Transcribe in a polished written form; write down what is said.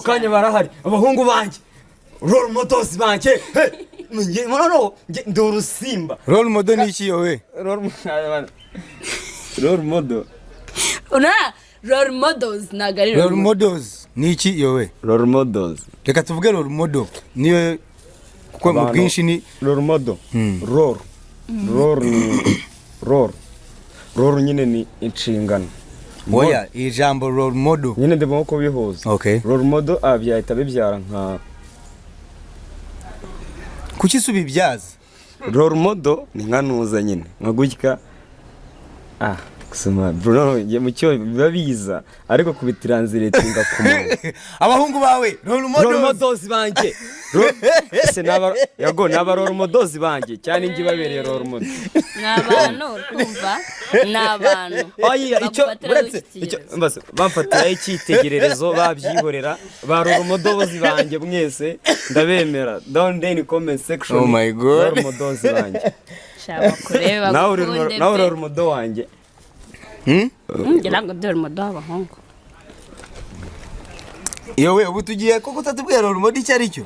kanya barahari abahungu banje role models banje nge no ndorusimba role model ni iki yowe role model una role models nagari role models ni iki yowe role models reka tuvuge role model niyo kuko mu bwinshi ni role model role nyine ni inshingano oya ijambo role model nyine ndimo ko bihuza okay role model abyahita bibyara nka kuki subibyaza role model ni nkanuza nyine nkagutya kusoma Bruno ye mucyo bibabiza ariko kubitranslatinga kumuntu abahungu bawe role models banje se naba role models banje cyane ngi babereye role model n'abantu kumva n'abantu oya icyo buretse icyo mbase bamfatira icyitegererezo babyihorera ba role models banje mwese ndabemera down in comment section oh my god role models banje shaba kureba nawe role model wanje ngira ngo dore modo abahungu yowe ubu tugiye koko tatubwira role model icyo ari cyo